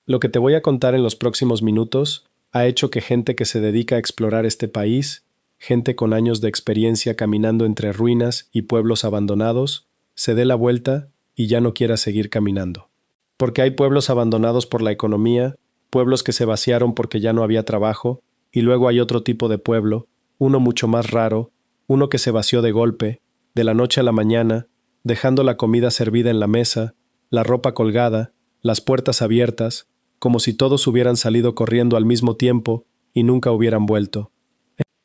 Lo que te voy a contar en los próximos minutos ha hecho que gente que se dedica a explorar este país, gente con años de experiencia caminando entre ruinas y pueblos abandonados, se dé la vuelta y ya no quiera seguir caminando. Porque hay pueblos abandonados por la economía, pueblos que se vaciaron porque ya no había trabajo, y luego hay otro tipo de pueblo, uno mucho más raro, uno que se vació de golpe, de la noche a la mañana, dejando la comida servida en la mesa, la ropa colgada, las puertas abiertas, como si todos hubieran salido corriendo al mismo tiempo y nunca hubieran vuelto.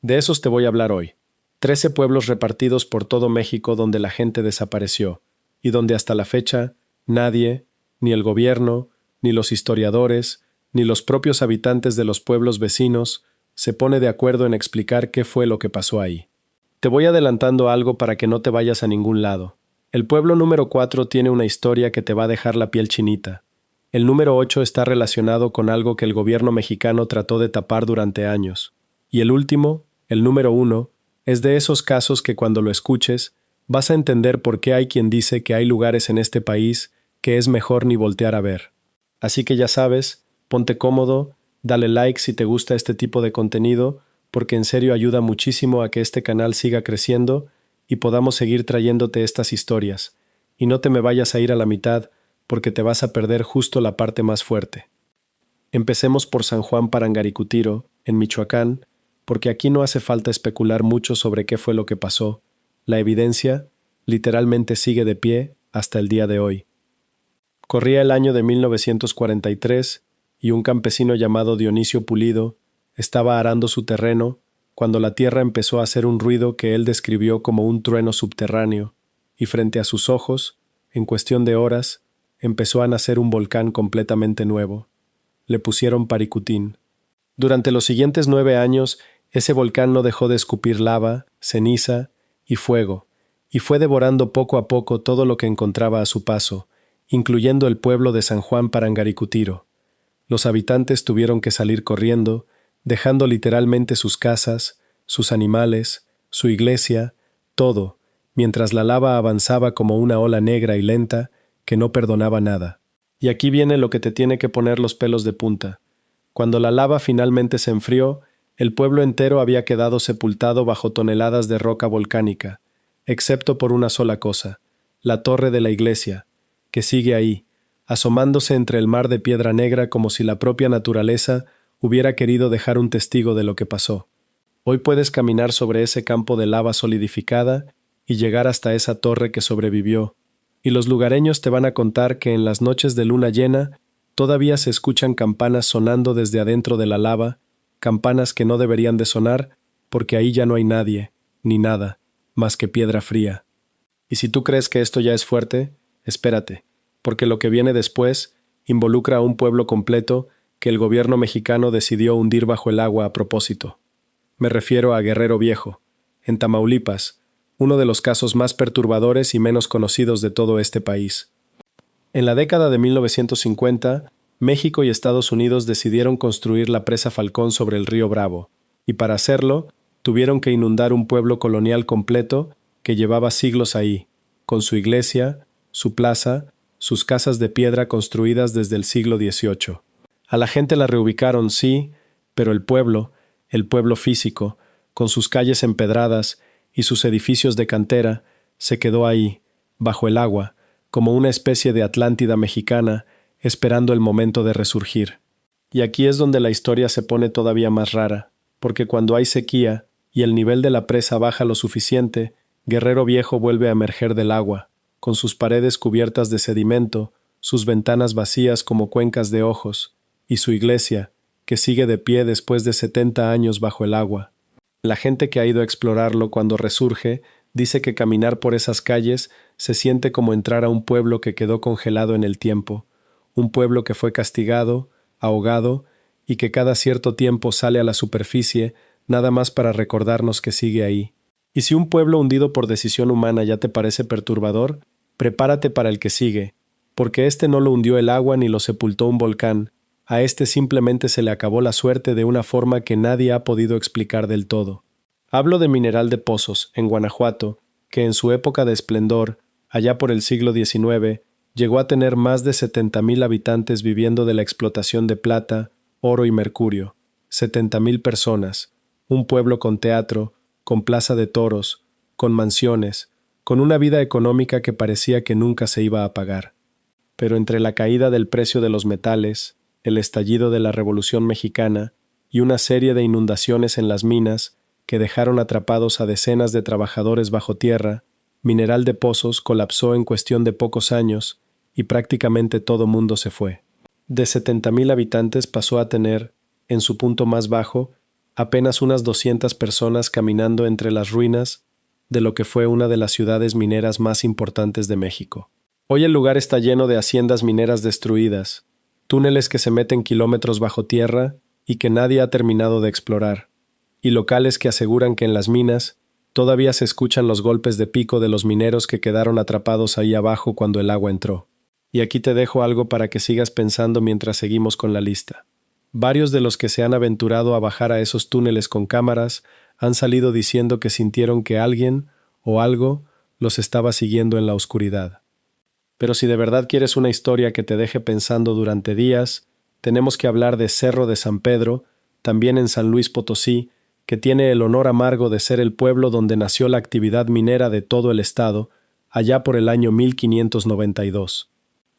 De esos te voy a hablar hoy. 13 pueblos repartidos por todo México donde la gente desapareció, y donde hasta la fecha nadie, ni el gobierno, ni los historiadores, ni los propios habitantes de los pueblos vecinos, se pone de acuerdo en explicar qué fue lo que pasó ahí. Te voy adelantando algo para que no te vayas a ningún lado. El pueblo número 4 tiene una historia que te va a dejar la piel chinita. El número 8 está relacionado con algo que el gobierno mexicano trató de tapar durante años. Y el último, el número 1, es de esos casos que cuando lo escuches, vas a entender por qué hay quien dice que hay lugares en este país que es mejor ni voltear a ver. Así que ya sabes, ponte cómodo, dale like si te gusta este tipo de contenido, porque en serio ayuda muchísimo a que este canal siga creciendo y podamos seguir trayéndote estas historias. Y no te me vayas a ir a la mitad, porque te vas a perder justo la parte más fuerte. Empecemos por San Juan Parangaricutiro, en Michoacán, porque aquí no hace falta especular mucho sobre qué fue lo que pasó. La evidencia, literalmente sigue de pie hasta el día de hoy. Corría el año de 1943 y un campesino llamado Dionisio Pulido estaba arando su terreno cuando la tierra empezó a hacer un ruido que él describió como un trueno subterráneo, y frente a sus ojos, en cuestión de horas, empezó a nacer un volcán completamente nuevo. Le pusieron Paricutín. Durante los siguientes 9 años, ese volcán no dejó de escupir lava, ceniza y fuego, y fue devorando poco a poco todo lo que encontraba a su paso, incluyendo el pueblo de San Juan Parangaricutiro. Los habitantes tuvieron que salir corriendo, dejando literalmente sus casas, sus animales, su iglesia, todo, mientras la lava avanzaba como una ola negra y lenta que no perdonaba nada. Y aquí viene lo que te tiene que poner los pelos de punta. Cuando la lava finalmente se enfrió, el pueblo entero había quedado sepultado bajo toneladas de roca volcánica, excepto por una sola cosa, la torre de la iglesia, que sigue ahí, asomándose entre el mar de piedra negra como si la propia naturaleza hubiera querido dejar un testigo de lo que pasó. Hoy puedes caminar sobre ese campo de lava solidificada y llegar hasta esa torre que sobrevivió, y los lugareños te van a contar que en las noches de luna llena todavía se escuchan campanas sonando desde adentro de la lava, campanas que no deberían de sonar porque ahí ya no hay nadie, ni nada, más que piedra fría. Y si tú crees que esto ya es fuerte, espérate, porque lo que viene después involucra a un pueblo completo que el gobierno mexicano decidió hundir bajo el agua a propósito. Me refiero a Guerrero Viejo, en Tamaulipas, uno de los casos más perturbadores y menos conocidos de todo este país. En la década de 1950, México y Estados Unidos decidieron construir la presa Falcón sobre el río Bravo, y para hacerlo, tuvieron que inundar un pueblo colonial completo que llevaba siglos ahí, con su iglesia, su plaza, sus casas de piedra construidas desde el siglo XVIII. A la gente la reubicaron, sí, pero el pueblo físico, con sus calles empedradas y sus edificios de cantera, se quedó ahí, bajo el agua, como una especie de Atlántida mexicana, esperando el momento de resurgir. Y aquí es donde la historia se pone todavía más rara, porque cuando hay sequía y el nivel de la presa baja lo suficiente, Guerrero Viejo vuelve a emerger del agua, con sus paredes cubiertas de sedimento, sus ventanas vacías como cuencas de ojos, y su iglesia, que sigue de pie después de 70 años bajo el agua. La gente que ha ido a explorarlo cuando resurge dice que caminar por esas calles se siente como entrar a un pueblo que quedó congelado en el tiempo, un pueblo que fue castigado, ahogado, y que cada cierto tiempo sale a la superficie nada más para recordarnos que sigue ahí. Y si un pueblo hundido por decisión humana ya te parece perturbador, prepárate para el que sigue, porque este no lo hundió el agua ni lo sepultó un volcán, a este simplemente se le acabó la suerte de una forma que nadie ha podido explicar del todo. Hablo de Mineral de Pozos, en Guanajuato, que en su época de esplendor, allá por el siglo XIX, llegó a tener más de 70,000 habitantes viviendo de la explotación de plata, oro y mercurio. 70,000 personas, un pueblo con teatro, con plaza de toros, con mansiones, con una vida económica que parecía que nunca se iba a pagar. Pero entre la caída del precio de los metales, el estallido de la Revolución Mexicana y una serie de inundaciones en las minas que dejaron atrapados a decenas de trabajadores bajo tierra, Mineral de Pozos colapsó en cuestión de pocos años y prácticamente todo mundo se fue. De 70,000 habitantes pasó a tener, en su punto más bajo, apenas unas 200 personas caminando entre las ruinas de lo que fue una de las ciudades mineras más importantes de México. Hoy el lugar está lleno de haciendas mineras destruidas, túneles que se meten kilómetros bajo tierra y que nadie ha terminado de explorar, y locales que aseguran que en las minas todavía se escuchan los golpes de pico de los mineros que quedaron atrapados ahí abajo cuando el agua entró. Y aquí te dejo algo para que sigas pensando mientras seguimos con la lista. Varios de los que se han aventurado a bajar a esos túneles con cámaras han salido diciendo que sintieron que alguien o algo los estaba siguiendo en la oscuridad. Pero si de verdad quieres una historia que te deje pensando durante días, tenemos que hablar de Cerro de San Pedro, también en San Luis Potosí, que tiene el honor amargo de ser el pueblo donde nació la actividad minera de todo el estado, allá por el año 1592.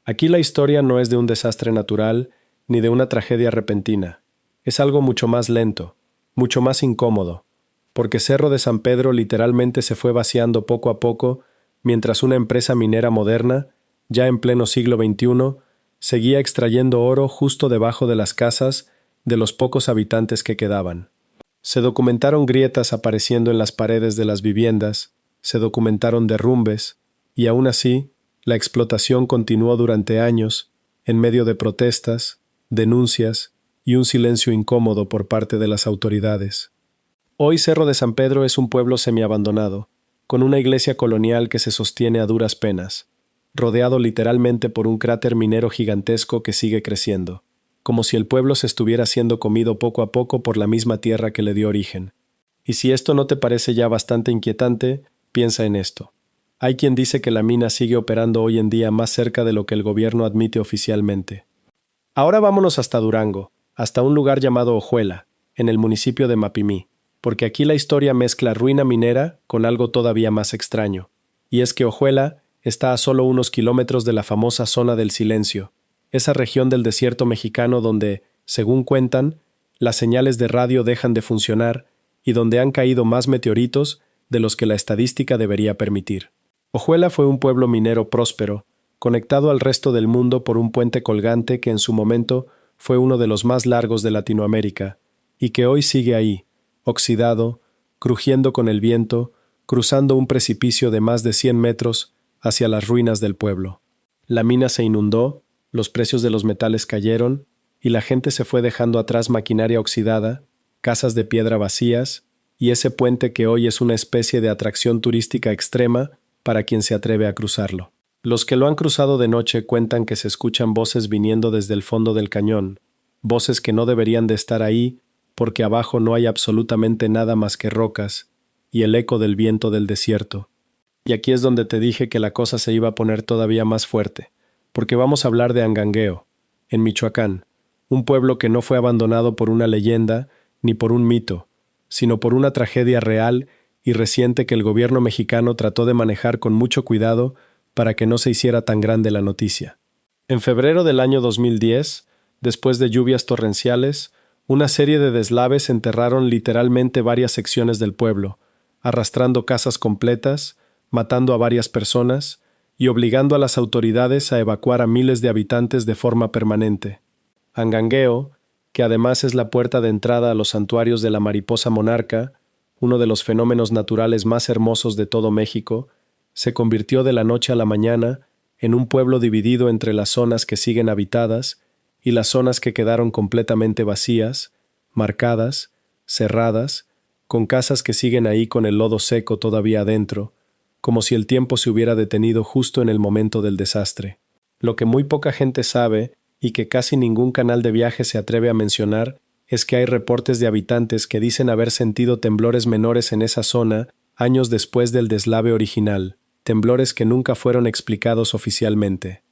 Aquí la historia no es de un desastre natural ni de una tragedia repentina. Es algo mucho más lento, mucho más incómodo, porque Cerro de San Pedro literalmente se fue vaciando poco a poco mientras una empresa minera moderna, ya en pleno siglo XXI, seguía extrayendo oro justo debajo de las casas de los pocos habitantes que quedaban. Se documentaron grietas apareciendo en las paredes de las viviendas, se documentaron derrumbes, y aún así, la explotación continuó durante años, en medio de protestas, denuncias y un silencio incómodo por parte de las autoridades. Hoy Cerro de San Pedro es un pueblo semiabandonado, con una iglesia colonial que se sostiene a duras penas, rodeado literalmente por un cráter minero gigantesco que sigue creciendo, como si el pueblo se estuviera siendo comido poco a poco por la misma tierra que le dio origen. Y si esto no te parece ya bastante inquietante, piensa en esto. Hay quien dice que la mina sigue operando hoy en día más cerca de lo que el gobierno admite oficialmente. Ahora vámonos hasta Durango, hasta un lugar llamado Ojuela, en el municipio de Mapimí, porque aquí la historia mezcla ruina minera con algo todavía más extraño. Y es que Ojuela está a solo unos kilómetros de la famosa zona del silencio, esa región del desierto mexicano donde, según cuentan, las señales de radio dejan de funcionar y donde han caído más meteoritos de los que la estadística debería permitir. Ojuela fue un pueblo minero próspero, conectado al resto del mundo por un puente colgante que en su momento fue uno de los más largos de Latinoamérica, y que hoy sigue ahí, oxidado, crujiendo con el viento, cruzando un precipicio de más de 100 metros hacia las ruinas del pueblo. La mina se inundó, los precios de los metales cayeron, y la gente se fue dejando atrás maquinaria oxidada, casas de piedra vacías, y ese puente que hoy es una especie de atracción turística extrema para quien se atreve a cruzarlo. Los que lo han cruzado de noche cuentan que se escuchan voces viniendo desde el fondo del cañón, voces que no deberían de estar ahí porque abajo no hay absolutamente nada más que rocas y el eco del viento del desierto. Y aquí es donde te dije que la cosa se iba a poner todavía más fuerte, porque vamos a hablar de Angangueo, en Michoacán, un pueblo que no fue abandonado por una leyenda ni por un mito, sino por una tragedia real y reciente que el gobierno mexicano trató de manejar con mucho cuidado para que no se hiciera tan grande la noticia. En febrero del año 2010, después de lluvias torrenciales, una serie de deslaves enterraron literalmente varias secciones del pueblo, arrastrando casas completas, matando a varias personas y obligando a las autoridades a evacuar a miles de habitantes de forma permanente. Angangueo, que además es la puerta de entrada a los santuarios de la mariposa monarca, uno de los fenómenos naturales más hermosos de todo México, se convirtió de la noche a la mañana en un pueblo dividido entre las zonas que siguen habitadas y las zonas que quedaron completamente vacías, marcadas, cerradas, con casas que siguen ahí con el lodo seco todavía adentro, como si el tiempo se hubiera detenido justo en el momento del desastre. Lo que muy poca gente sabe, y que casi ningún canal de viaje se atreve a mencionar, es que hay reportes de habitantes que dicen haber sentido temblores menores en esa zona años después del deslave original, temblores que nunca fueron explicados oficialmente.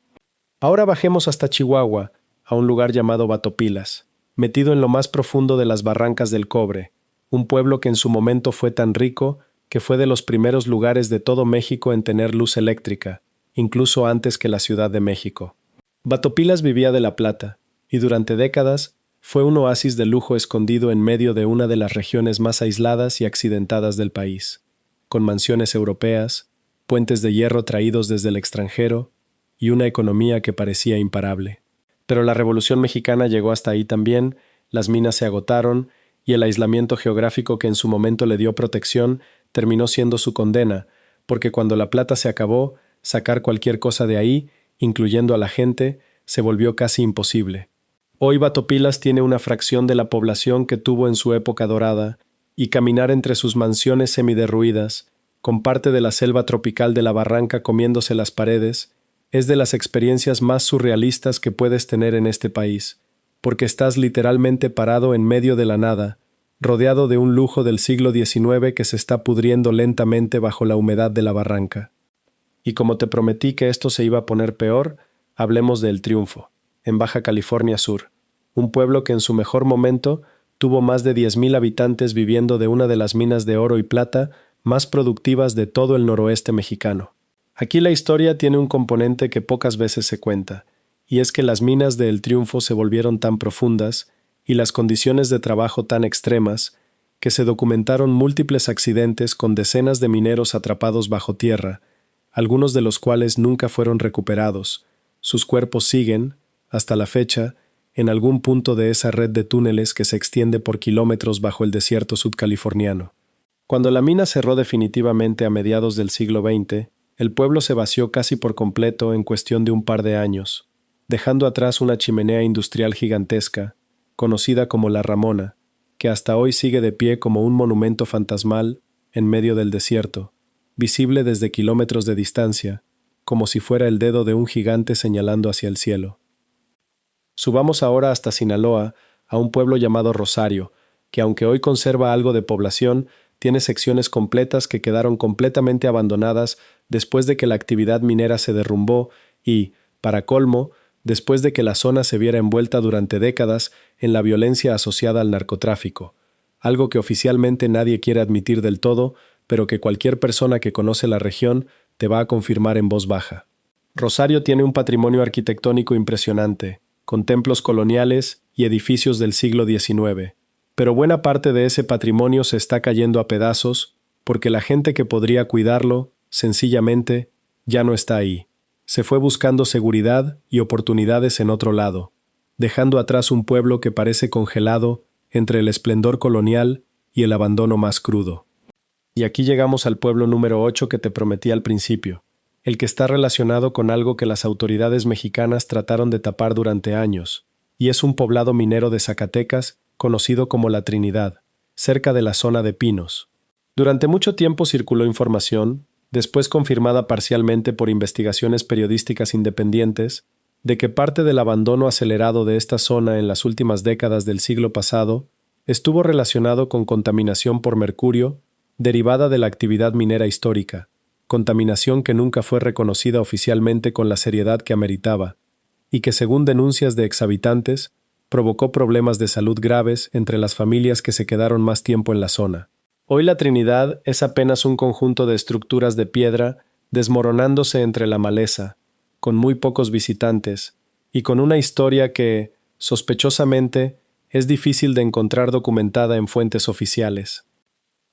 Ahora bajemos hasta Chihuahua, a un lugar llamado Batopilas, metido en lo más profundo de las barrancas del cobre, un pueblo que en su momento fue tan rico que fue de los primeros lugares de todo México en tener luz eléctrica, incluso antes que la Ciudad de México. Batopilas vivía de la plata, y durante décadas fue un oasis de lujo escondido en medio de una de las regiones más aisladas y accidentadas del país, con mansiones europeas, puentes de hierro traídos desde el extranjero y una economía que parecía imparable. Pero la Revolución Mexicana llegó hasta ahí también, las minas se agotaron y el aislamiento geográfico que en su momento le dio protección terminó siendo su condena, porque cuando la plata se acabó, sacar cualquier cosa de ahí, incluyendo a la gente, se volvió casi imposible. Hoy Batopilas tiene una fracción de la población que tuvo en su época dorada, y caminar entre sus mansiones semiderruidas, con parte de la selva tropical de la barranca comiéndose las paredes, es de las experiencias más surrealistas que puedes tener en este país, porque estás literalmente parado en medio de la nada, rodeado de un lujo del siglo XIX que se está pudriendo lentamente bajo la humedad de la barranca. Y como te prometí que esto se iba a poner peor, hablemos de El Triunfo, en Baja California Sur, un pueblo que en su mejor momento tuvo más de 10,000 habitantes viviendo de una de las minas de oro y plata más productivas de todo el noroeste mexicano. Aquí la historia tiene un componente que pocas veces se cuenta, y es que las minas de El Triunfo se volvieron tan profundas y las condiciones de trabajo tan extremas que se documentaron múltiples accidentes con decenas de mineros atrapados bajo tierra, algunos de los cuales nunca fueron recuperados. Sus cuerpos siguen, hasta la fecha, en algún punto de esa red de túneles que se extiende por kilómetros bajo el desierto sudcaliforniano. Cuando la mina cerró definitivamente a mediados del siglo XX, el pueblo se vació casi por completo en cuestión de un par de años, dejando atrás una chimenea industrial gigantesca, conocida como La Ramona, que hasta hoy sigue de pie como un monumento fantasmal en medio del desierto, visible desde kilómetros de distancia, como si fuera el dedo de un gigante señalando hacia el cielo. Subamos ahora hasta Sinaloa, a un pueblo llamado Rosario, que aunque hoy conserva algo de población, tiene secciones completas que quedaron completamente abandonadas después de que la actividad minera se derrumbó y, para colmo, después de que la zona se viera envuelta durante décadas en la violencia asociada al narcotráfico, algo que oficialmente nadie quiere admitir del todo, pero que cualquier persona que conoce la región te va a confirmar en voz baja. Rosario tiene un patrimonio arquitectónico impresionante, con templos coloniales y edificios del siglo XIX, pero buena parte de ese patrimonio se está cayendo a pedazos porque la gente que podría cuidarlo, sencillamente, ya no está ahí. Se fue buscando seguridad y oportunidades en otro lado, dejando atrás un pueblo que parece congelado entre el esplendor colonial y el abandono más crudo. Y aquí llegamos al pueblo número 8 que te prometí al principio, el que está relacionado con algo que las autoridades mexicanas trataron de tapar durante años, y es un poblado minero de Zacatecas conocido como La Trinidad, cerca de la zona de Pinos. Durante mucho tiempo circuló información, después confirmada parcialmente por investigaciones periodísticas independientes, de que parte del abandono acelerado de esta zona en las últimas décadas del siglo pasado estuvo relacionado con contaminación por mercurio derivada de la actividad minera histórica, contaminación que nunca fue reconocida oficialmente con la seriedad que ameritaba, y que según denuncias de exhabitantes, provocó problemas de salud graves entre las familias que se quedaron más tiempo en la zona. Hoy la Trinidad es apenas un conjunto de estructuras de piedra desmoronándose entre la maleza, con muy pocos visitantes, y con una historia que, sospechosamente, es difícil de encontrar documentada en fuentes oficiales.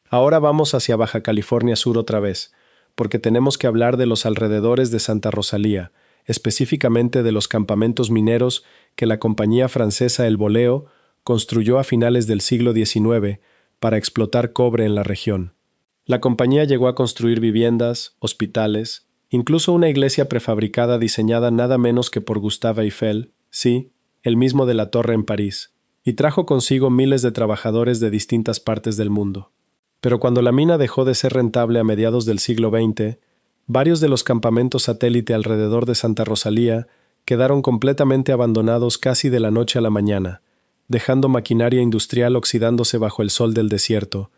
Ahora vamos hacia Baja California Sur otra vez, porque tenemos que hablar de los alrededores de Santa Rosalía, específicamente de los campamentos mineros que la compañía francesa El Boleo construyó a finales del siglo XIX para explotar cobre en la región. La compañía llegó a construir viviendas, hospitales, incluso una iglesia prefabricada diseñada nada menos que por Gustave Eiffel, sí, el mismo de la Torre en París, y trajo consigo miles de trabajadores de distintas partes del mundo. Pero cuando la mina dejó de ser rentable a mediados del siglo XX, varios de los campamentos satélite alrededor de Santa Rosalía quedaron completamente abandonados casi de la noche a la mañana, dejando maquinaria industrial oxidándose bajo el sol del desierto,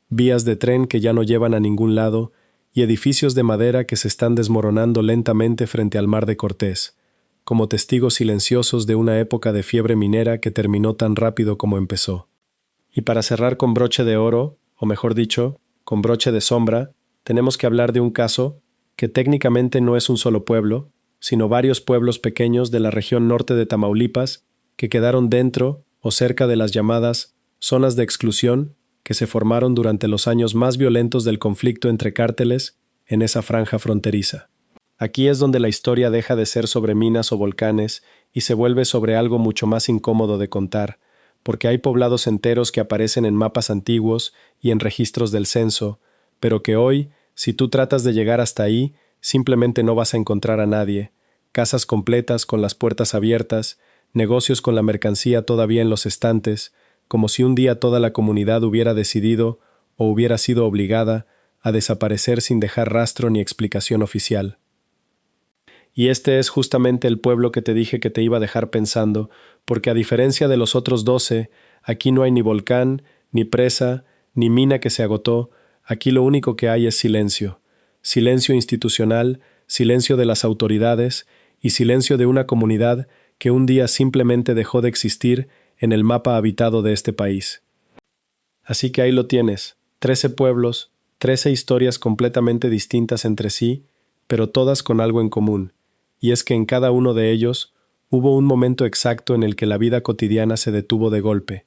vías de tren que ya no llevan a ningún lado y edificios de madera que se están desmoronando lentamente frente al mar de Cortés, como testigos silenciosos de una época de fiebre minera que terminó tan rápido como empezó. Y para cerrar con broche de oro, o mejor dicho, con broche de sombra, tenemos que hablar de un caso que técnicamente no es un solo pueblo, sino varios pueblos pequeños de la región norte de Tamaulipas que quedaron dentro o cerca de las llamadas zonas de exclusión que se formaron durante los años más violentos del conflicto entre cárteles en esa franja fronteriza. Aquí es donde la historia deja de ser sobre minas o volcanes y se vuelve sobre algo mucho más incómodo de contar, porque hay poblados enteros que aparecen en mapas antiguos y en registros del censo, pero que hoy, si tú tratas de llegar hasta ahí, simplemente no vas a encontrar a nadie. Casas completas con las puertas abiertas, negocios con la mercancía todavía en los estantes, como si un día toda la comunidad hubiera decidido, o hubiera sido obligada, a desaparecer sin dejar rastro ni explicación oficial. Y este es justamente el pueblo que te dije que te iba a dejar pensando, porque a diferencia de los otros 12, aquí no hay ni volcán, ni presa, ni mina que se agotó, aquí lo único que hay es silencio. Silencio institucional, silencio de las autoridades y silencio de una comunidad que un día simplemente dejó de existir en el mapa habitado de este país. Así que ahí lo tienes, 13 pueblos, 13 historias completamente distintas entre sí, pero todas con algo en común, y es que en cada uno de ellos hubo un momento exacto en el que la vida cotidiana se detuvo de golpe,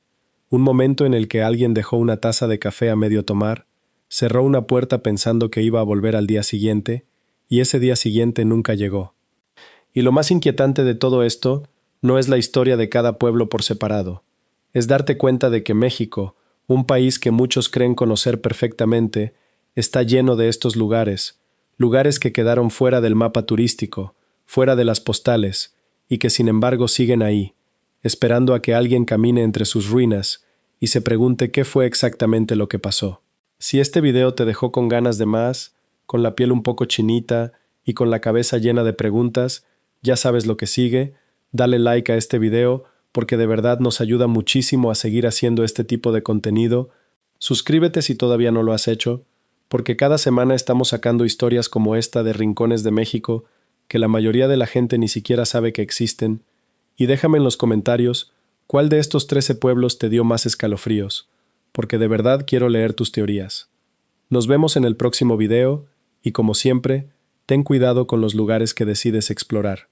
un momento en el que alguien dejó una taza de café a medio tomar, cerró una puerta pensando que iba a volver al día siguiente, y ese día siguiente nunca llegó. Y lo más inquietante de todo esto no es la historia de cada pueblo por separado, es darte cuenta de que México, un país que muchos creen conocer perfectamente, está lleno de estos lugares, lugares que quedaron fuera del mapa turístico, fuera de las postales, y que sin embargo siguen ahí, esperando a que alguien camine entre sus ruinas y se pregunte qué fue exactamente lo que pasó. Si este video te dejó con ganas de más, con la piel un poco chinita y con la cabeza llena de preguntas, ya sabes lo que sigue, dale like a este video porque de verdad nos ayuda muchísimo a seguir haciendo este tipo de contenido. Suscríbete si todavía no lo has hecho, porque cada semana estamos sacando historias como esta de rincones de México que la mayoría de la gente ni siquiera sabe que existen, y déjame en los comentarios cuál de estos 13 pueblos te dio más escalofríos, porque de verdad quiero leer tus teorías. Nos vemos en el próximo video, y como siempre, ten cuidado con los lugares que decides explorar.